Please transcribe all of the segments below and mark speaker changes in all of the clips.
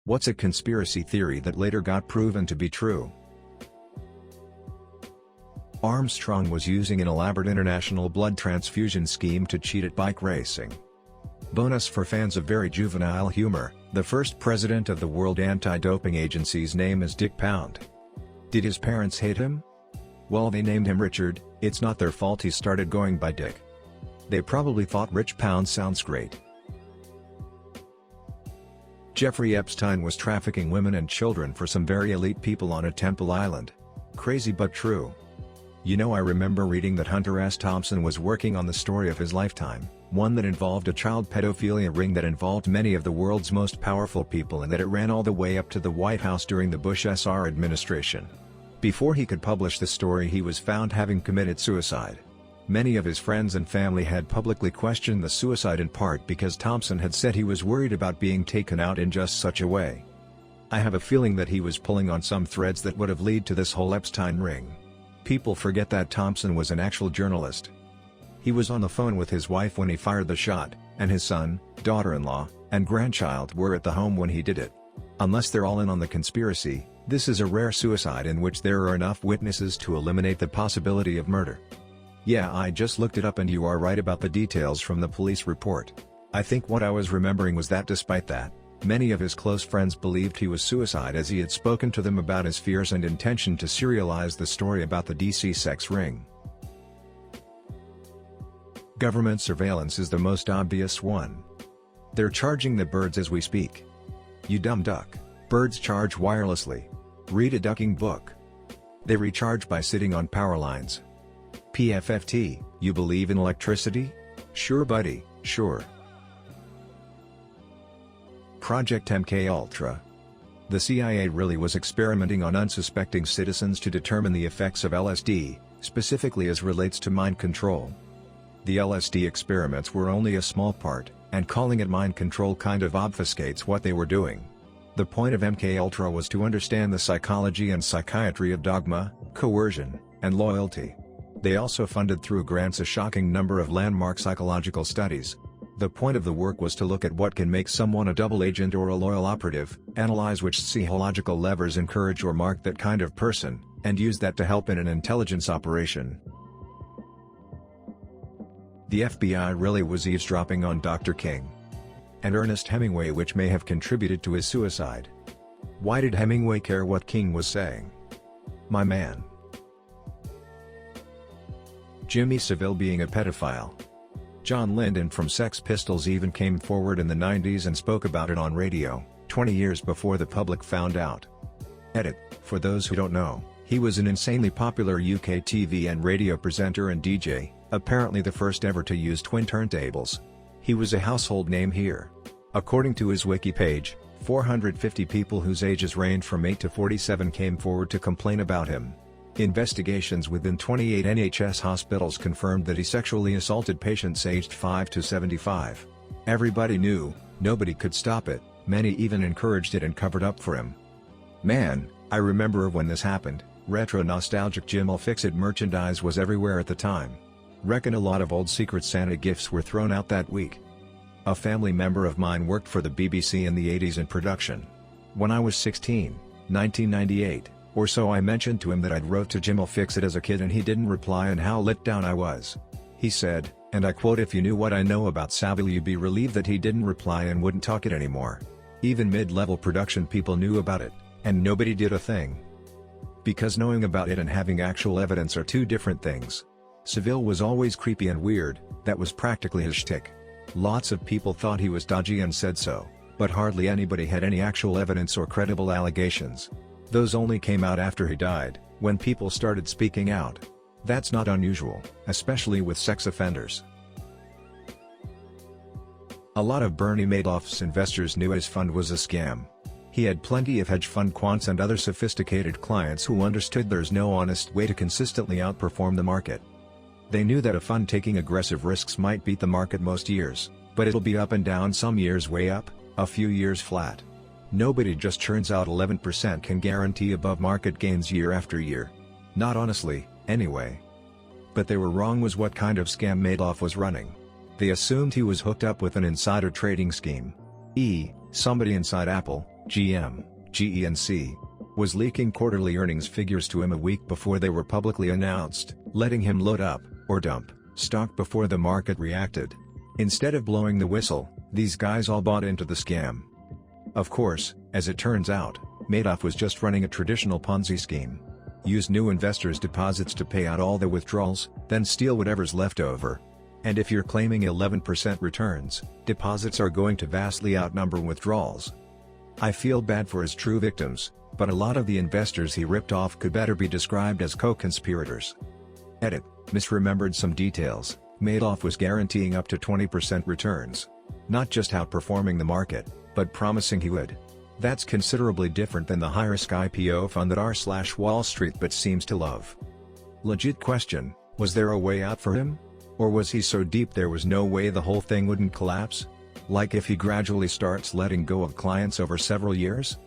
Speaker 1: What's a conspiracy theory that later got proven to be true? Armstrong was using an elaborate international blood transfusion scheme to cheat at bike racing. Bonus for fans of very juvenile humor, the first president of the World Anti-Doping Agency's name is Dick Pound. Did his parents hate him? Well, they named him Richard. It's not their fault he started going by Dick. They probably thought Rich Pound sounds great. Jeffrey Epstein was trafficking women and children for some very elite people on a Temple Island. Crazy but true. You know, I remember reading that Hunter S. Thompson was working on the story of his lifetime, one that involved a child pedophilia ring that involved many of the world's most powerful people and that it ran all the way up to the White House during the Bush Sr. administration. Before he could publish the story, he was found having committed suicide. Many of his friends and family had publicly questioned the suicide, in part because Thompson had said he was worried about being taken out in just such a way. I have a feeling that he was pulling on some threads that would have led to this whole Epstein ring. People forget that Thompson was an actual journalist. He was on the phone with his wife when he fired the shot, and his son, daughter-in-law, and grandchild were at the home when he did it. Unless they're all in on the conspiracy, this is a rare suicide in which there are enough witnesses to eliminate the possibility of murder. Yeah, I just looked it up and you are right about the details from the police report. I think what I was remembering was that despite that, many of his close friends believed he was suicide, as he had spoken to them about his fears and intention to serialize the story about the DC sex ring. Government surveillance is the most obvious one. They're charging the birds as we speak. You dumb duck, birds charge wirelessly. Read a ducking book. They recharge by sitting on power lines. PFFT, you believe in electricity? Sure buddy, sure. Project MKUltra. The CIA really was experimenting on unsuspecting citizens to determine the effects of LSD, specifically as relates to mind control. The LSD experiments were only a small part, and calling it mind control kind of obfuscates what they were doing. The point of MKUltra was to understand the psychology and psychiatry of dogma, coercion, and loyalty. They also funded through grants a shocking number of landmark psychological studies. The point of the work was to look at what can make someone a double agent or a loyal operative, analyze which psychological levers encourage or mark that kind of person, and use that to help in an intelligence operation. The FBI really was eavesdropping on Dr. King and Ernest Hemingway, which may have contributed to his suicide. Why did Hemingway care what King was saying? My man. Jimmy Savile being a pedophile. John Lydon from Sex Pistols even came forward in the 90s and spoke about it on radio, 20 years before the public found out. Edit, for those who don't know, he was an insanely popular UK TV and radio presenter and DJ, apparently the first ever to use twin turntables. He was a household name here. According to his wiki page, 450 people whose ages range from 8 to 47 came forward to complain about him. Investigations within 28 NHS hospitals confirmed that he sexually assaulted patients aged 5 to 75. Everybody knew, nobody could stop it, many even encouraged it and covered up for him. Man, I remember when this happened. Retro nostalgic Jim'll Fix It merchandise was everywhere at the time. Reckon a lot of old Secret Santa gifts were thrown out that week. A family member of mine worked for the BBC in the 80s in production. When I was 16, 1998, or so, I mentioned to him that I'd wrote to Jim'll Fix It as a kid and he didn't reply and how let down I was. He said, and I quote, "If you knew what I know about Savile you'd be relieved that he didn't reply and wouldn't talk it anymore." Even mid-level production people knew about it, and nobody did a thing. Because knowing about it and having actual evidence are two different things. Savile was always creepy and weird, that was practically his shtick. Lots of people thought he was dodgy and said so, but hardly anybody had any actual evidence or credible allegations. Those only came out after he died, when people started speaking out. That's not unusual, especially with sex offenders. A lot of Bernie Madoff's investors knew his fund was a scam. He had plenty of hedge fund quants and other sophisticated clients who understood there's no honest way to consistently outperform the market. They knew that a fund taking aggressive risks might beat the market most years, but it'll be up and down, some years way up, a few years flat. Nobody just churns out 11% can guarantee above market gains year after year. Not honestly, anyway. But they were wrong was what kind of scam Madoff was running. They assumed he was hooked up with an insider trading scheme. Somebody inside Apple, GM, GE&C, was leaking quarterly earnings figures to him a week before they were publicly announced, letting him load up, or dump, stock before the market reacted. Instead of blowing the whistle, these guys all bought into the scam. Of course, as it turns out, Madoff was just running a traditional Ponzi scheme. Use new investors' deposits to pay out all the withdrawals, then steal whatever's left over. And if you're claiming 11% returns, deposits are going to vastly outnumber withdrawals. I feel bad for his true victims, but a lot of the investors he ripped off could better be described as co-conspirators. Edit: misremembered some details. Madoff was guaranteeing up to 20% returns. Not just outperforming the market, but promising he would. That's considerably different than the high-risk IPO fund that r/Wall Street but seems to love. Legit question: was there a way out for him? Or was he so deep there was no way the whole thing wouldn't collapse? Like if he gradually starts letting go of clients over several years?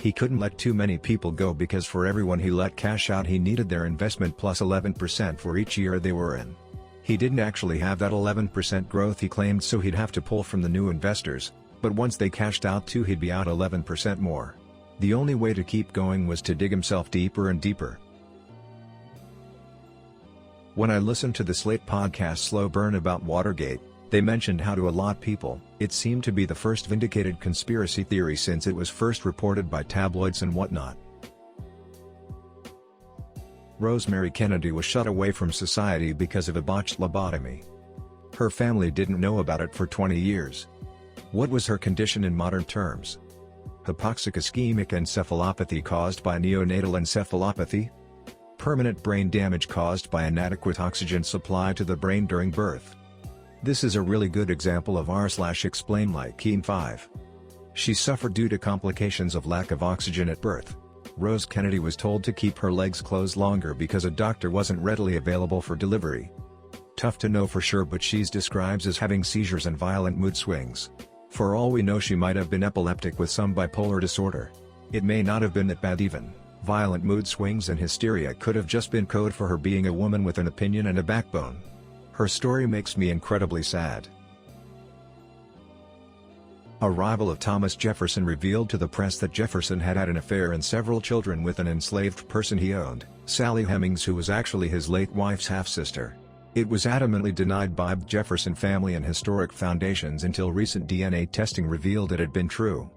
Speaker 1: He couldn't let too many people go because for everyone he let cash out he needed their investment plus 11% for each year they were in. He didn't actually have that 11% growth he claimed, so he'd have to pull from the new investors, but once they cashed out too he'd be out 11% more. The only way to keep going was to dig himself deeper and deeper. When I listened to the Slate podcast Slow Burn about Watergate, they mentioned how to a lot of people, it seemed to be the first vindicated conspiracy theory since it was first reported by tabloids and whatnot. Rosemary Kennedy was shut away from society because of a botched lobotomy. Her family didn't know about it for 20 years. What was her condition in modern terms? Hypoxic ischemic encephalopathy caused by neonatal encephalopathy? Permanent brain damage caused by inadequate oxygen supply to the brain during birth. This is a really good example of r/explain LAKEY 5. She suffered due to complications of lack of oxygen at birth. Rose Kennedy was told to keep her legs closed longer because a doctor wasn't readily available for delivery. Tough to know for sure, but she's described as having seizures and violent mood swings. For all we know, she might have been epileptic with some bipolar disorder. It may not have been that bad even. Violent mood swings and hysteria could have just been code for her being a woman with an opinion and a backbone. Her story makes me incredibly sad. A rival of Thomas Jefferson revealed to the press that Jefferson had had an affair and several children with an enslaved person he owned, Sally Hemings, who was actually his late wife's half-sister. It was adamantly denied by the Jefferson family and historic foundations until recent DNA testing revealed it had been true.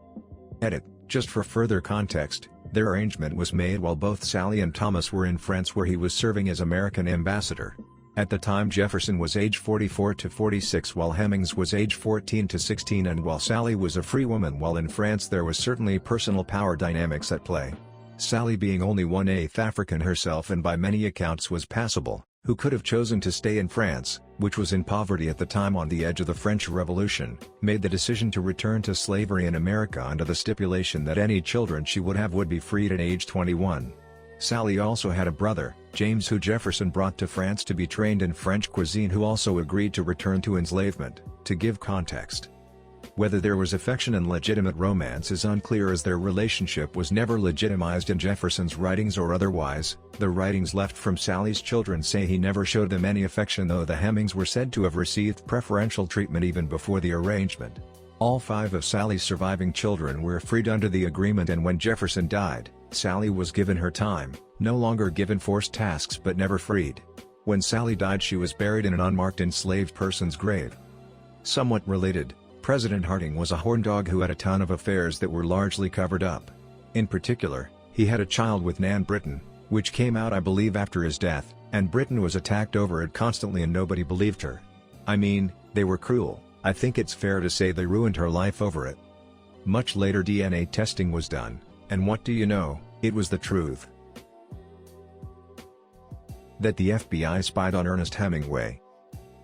Speaker 1: Edit: just for further context, their arrangement was made while both Sally and Thomas were in France, where he was serving as American ambassador. At the time, Jefferson was age 44 to 46 while Hemings was age 14 to 16, and while Sally was a free woman while in France, there was certainly personal power dynamics at play. Sally, being only 1/8 African herself and by many accounts was passable, who could have chosen to stay in France, which was in poverty at the time on the edge of the French Revolution, made the decision to return to slavery in America under the stipulation that any children she would have would be freed at age 21. Sally also had a brother, James, who Jefferson brought to France to be trained in French cuisine, who also agreed to return to enslavement. To give context, whether there was affection and legitimate romance is unclear, as their relationship was never legitimized in Jefferson's writings or otherwise. The writings left from Sally's children say he never showed them any affection, though the Hemings were said to have received preferential treatment even before the arrangement. All 5 of Sally's surviving children were freed under the agreement, and when Jefferson died, Sally was given her time, no longer given forced tasks but never freed. When Sally died, she was buried in an unmarked enslaved person's grave. Somewhat related, President Harding was a horn dog who had a ton of affairs that were largely covered up. In particular, he had a child with Nan Britton, which came out I believe after his death, and Britton was attacked over it constantly and nobody believed her. I mean, they were cruel. I think it's fair to say they ruined her life over it. Much later DNA testing was done, and what do you know, it was the truth. That the FBI spied on Ernest Hemingway.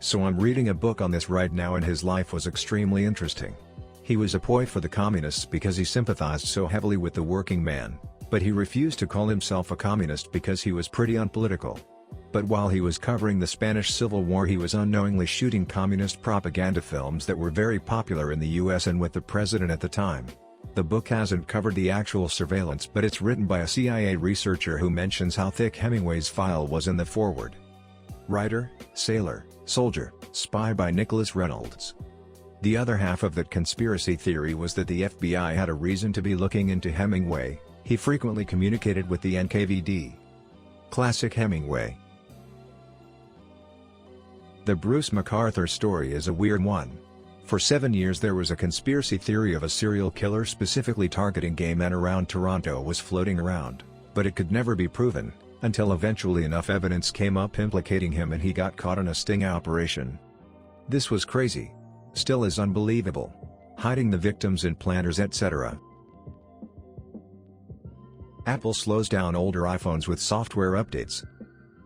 Speaker 1: So I'm reading a book on this right now, and his life was extremely interesting. He was a poi for the communists because he sympathized so heavily with the working man, but he refused to call himself a communist because he was pretty unpolitical. But while he was covering the Spanish Civil War, he was unknowingly shooting communist propaganda films that were very popular in the US and with the president at the time. The book hasn't covered the actual surveillance, but it's written by a CIA researcher who mentions how thick Hemingway's file was in the foreword. Writer, Sailor, Soldier, Spy by Nicholas Reynolds. The other half of that conspiracy theory was that the FBI had a reason to be looking into Hemingway. He frequently communicated with the NKVD. Classic Hemingway. The Bruce MacArthur story is a weird one. For 7 years there was a conspiracy theory of a serial killer specifically targeting gay men around Toronto was floating around, but it could never be proven, until eventually enough evidence came up implicating him and he got caught in a sting operation. This was crazy. Still is unbelievable. Hiding the victims and planners etc. Apple slows down older iPhones with software updates.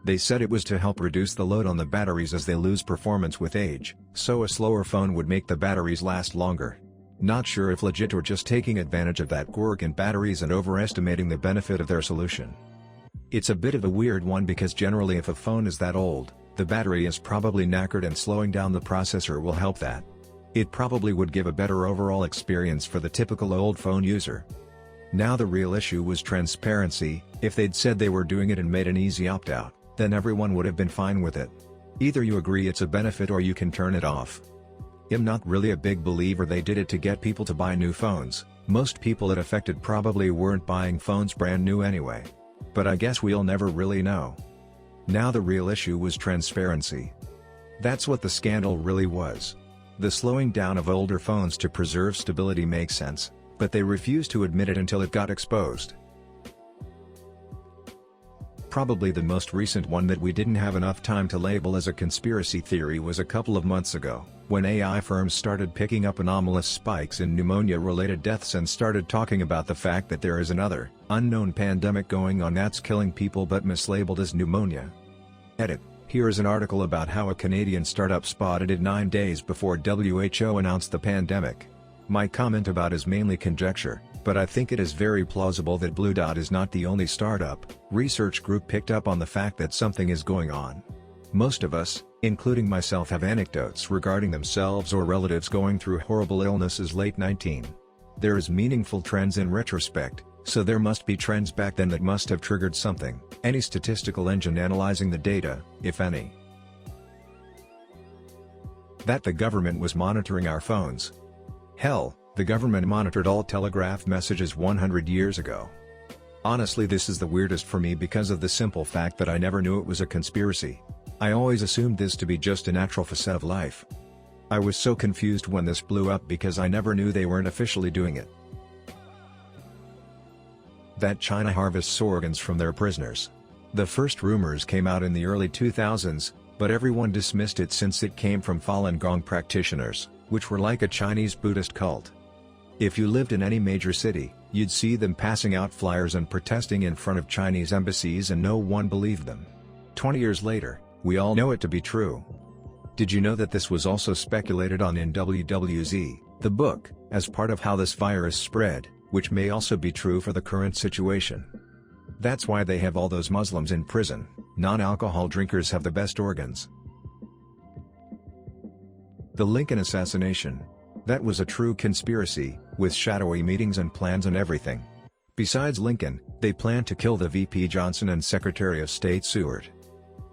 Speaker 1: They said it was to help reduce the load on the batteries as they lose performance with age, so a slower phone would make the batteries last longer. Not sure if legit or just taking advantage of that quirk in batteries and overestimating the benefit of their solution. It's a bit of a weird one because generally if a phone is that old, the battery is probably knackered and slowing down the processor will help that. It probably would give a better overall experience for the typical old phone user. Now the real issue was transparency. If they'd said they were doing it and made an easy opt-out, then everyone would have been fine with it. Either you agree it's a benefit or you can turn it off. I'm not really a big believer they did it to get people to buy new phones. Most people it affected probably weren't buying phones brand new anyway. But I guess we'll never really know. Now the real issue was transparency. That's what the scandal really was. The slowing down of older phones to preserve stability makes sense, but they refused to admit it until it got exposed. Probably the most recent one that we didn't have enough time to label as a conspiracy theory was a couple of months ago, when AI firms started picking up anomalous spikes in pneumonia-related deaths and started talking about the fact that there is another, unknown pandemic going on that's killing people but mislabeled as pneumonia. Edit. Here is an article about how a Canadian startup spotted it 9 days before WHO announced the pandemic. My comment about is mainly conjecture, but I think it is very plausible that Blue Dot is not the only startup research group picked up on the fact that something is going on. Most of us, including myself, have anecdotes regarding themselves or relatives going through horrible illnesses late 19. There is meaningful trends in retrospect, so there must be trends back then that must have triggered something, any statistical engine analyzing the data, if any. That the government was monitoring our phones. Hell, the government monitored all telegraph messages 100 years ago. Honestly, this is the weirdest for me because of the simple fact that I never knew it was a conspiracy. I always assumed this to be just a natural facet of life. I was so confused when this blew up because I never knew they weren't officially doing it. That China harvests organs from their prisoners. The first rumors came out in the early 2000s, but everyone dismissed it since it came from Falun Gong practitioners, which were like a Chinese Buddhist cult. If you lived in any major city, you'd see them passing out flyers and protesting in front of Chinese embassies and no one believed them. 20 years later, we all know it to be true. Did you know that this was also speculated on in WWZ, the book, as part of how this virus spread, which may also be true for the current situation? That's why they have all those Muslims in prison. Non-alcohol drinkers have the best organs. The Lincoln assassination. That was a true conspiracy, with shadowy meetings and plans and everything. Besides Lincoln, they planned to kill the VP Johnson and Secretary of State Seward.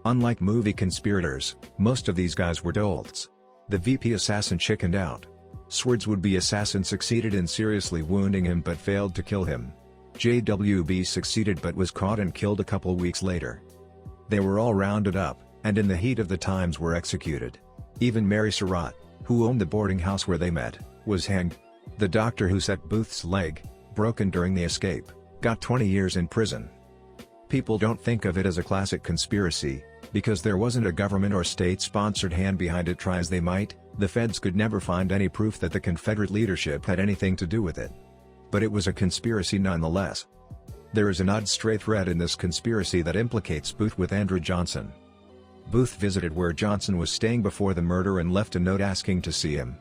Speaker 1: Unlike movie conspirators, most of these guys were dolts. The VP assassin chickened out. Seward's would-be assassin succeeded in seriously wounding him but failed to kill him. JWB succeeded but was caught and killed a couple weeks later. They were all rounded up, and in the heat of the times were executed. Even Mary Surratt, who owned the boarding house where they met, was hanged. The doctor who set Booth's leg, broken during the escape, got 20 years in prison. People don't think of it as a classic conspiracy, because there wasn't a government or state-sponsored hand behind it. Try as they might, the feds could never find any proof that the Confederate leadership had anything to do with it. But it was a conspiracy nonetheless. There is an odd stray thread in this conspiracy that implicates Booth with Andrew Johnson. Booth visited where Johnson was staying before the murder and left a note asking to see him.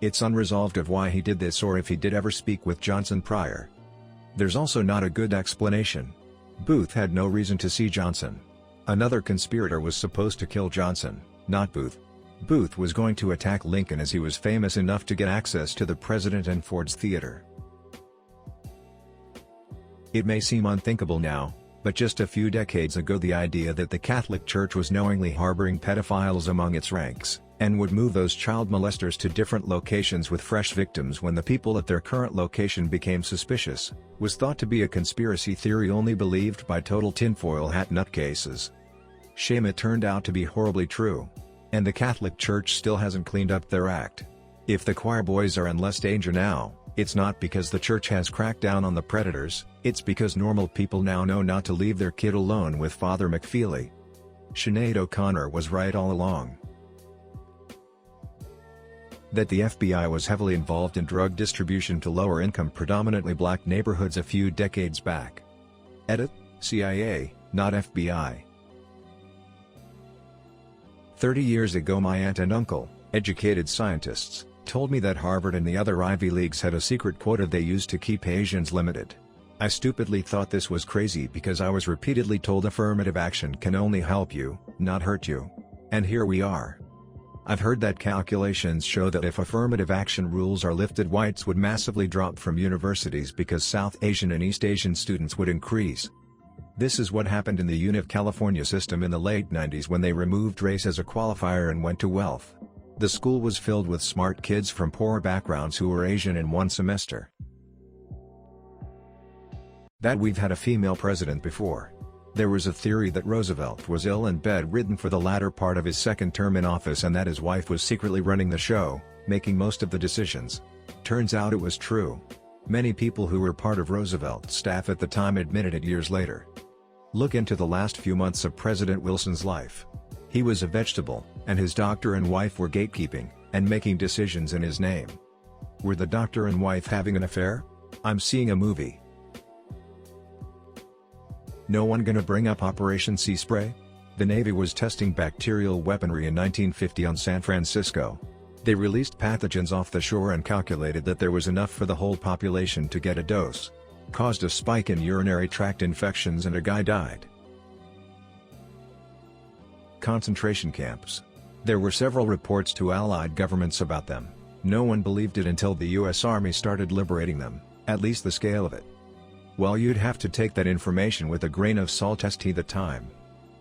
Speaker 1: It's unresolved of why he did this or if he did ever speak with Johnson prior. There's also not a good explanation. Booth had no reason to see Johnson. Another conspirator was supposed to kill Johnson, not Booth. Booth was going to attack Lincoln as he was famous enough to get access to the president and Ford's Theater. It may seem unthinkable now, but just a few decades ago the idea that the Catholic Church was knowingly harboring pedophiles among its ranks, and would move those child molesters to different locations with fresh victims when the people at their current location became suspicious, was thought to be a conspiracy theory only believed by total tinfoil hat nutcases. Shame it turned out to be horribly true. And the Catholic Church still hasn't cleaned up their act. If the choir boys are in less danger now, it's not because the church has cracked down on the predators, it's because normal people now know not to leave their kid alone with Father McFeely. Sinead O'Connor was right all along. That the FBI was heavily involved in drug distribution to lower-income predominantly black neighborhoods a few decades back. Edit: CIA, not FBI. 30 years ago my aunt and uncle, educated scientists, told me that Harvard and the other Ivy Leagues had a secret quota they used to keep Asians limited. I stupidly thought this was crazy because I was repeatedly told affirmative action can only help you, not hurt you. And here we are. I've heard that calculations show that if affirmative action rules are lifted, whites would massively drop from universities because South Asian and East Asian students would increase. This is what happened in the Univ California system in the late 90s when they removed race as a qualifier and went to wealth. The school was filled with smart kids from poor backgrounds who were Asian in one semester. That we've had a female president before. There was a theory that Roosevelt was ill and bedridden for the latter part of his second term in office and that his wife was secretly running the show, making most of the decisions. Turns out it was true. Many people who were part of Roosevelt's staff at the time admitted it years later. Look into the last few months of President Wilson's life. He was a vegetable, and his doctor and wife were gatekeeping, and making decisions in his name. Were the doctor and wife having an affair? I'm seeing a movie. No one gonna bring up Operation Sea Spray? The Navy was testing bacterial weaponry in 1950 on San Francisco. They released pathogens off the shore and calculated that there was enough for the whole population to get a dose. Caused a spike in urinary tract infections and a guy died. Concentration camps. There were several reports to Allied governments about them. No one believed it until the US Army started liberating them, at least the scale of it. Well, you'd have to take that information with a grain of salt. St the time.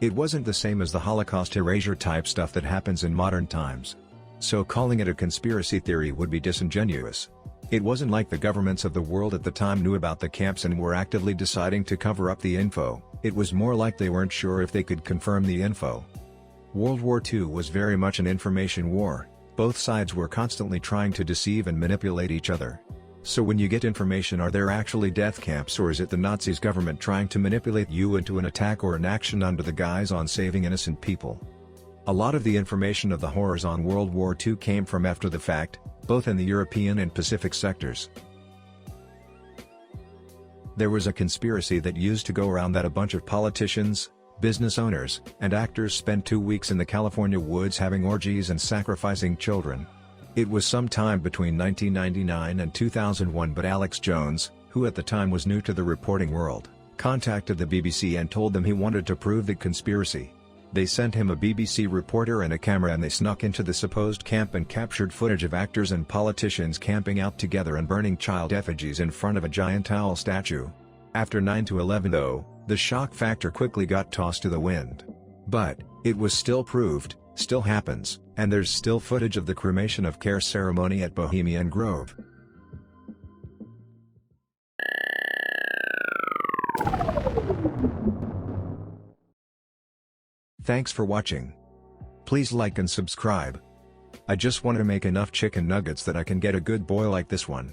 Speaker 1: It wasn't the same as the Holocaust erasure type stuff that happens in modern times. So calling it a conspiracy theory would be disingenuous. It wasn't like the governments of the world at the time knew about the camps and were actively deciding to cover up the info, it was more like they weren't sure if they could confirm the info. World War II was very much an information war, both sides were constantly trying to deceive and manipulate each other. So when you get information, are there actually death camps or is it the Nazis' government trying to manipulate you into an attack or an action under the guise on saving innocent people? A lot of the information of the horrors on World War II came from after the fact, both in the European and Pacific sectors. There was a conspiracy that used to go around that a bunch of politicians, business owners, and actors spent 2 weeks in the California woods having orgies and sacrificing children. It was sometime between 1999 and 2001, but Alex Jones, who at the time was new to the reporting world, contacted the BBC and told them he wanted to prove the conspiracy. They sent him a BBC reporter and a camera and they snuck into the supposed camp and captured footage of actors and politicians camping out together and burning child effigies in front of a giant owl statue. After 9/11 though, the shock factor quickly got tossed to the wind. But, it was still proved, still happens, and there's still footage of the cremation of care ceremony at Bohemian Grove. Thanks for watching. Please like and subscribe. I just want to make enough chicken nuggets that I can get a good boil like this one.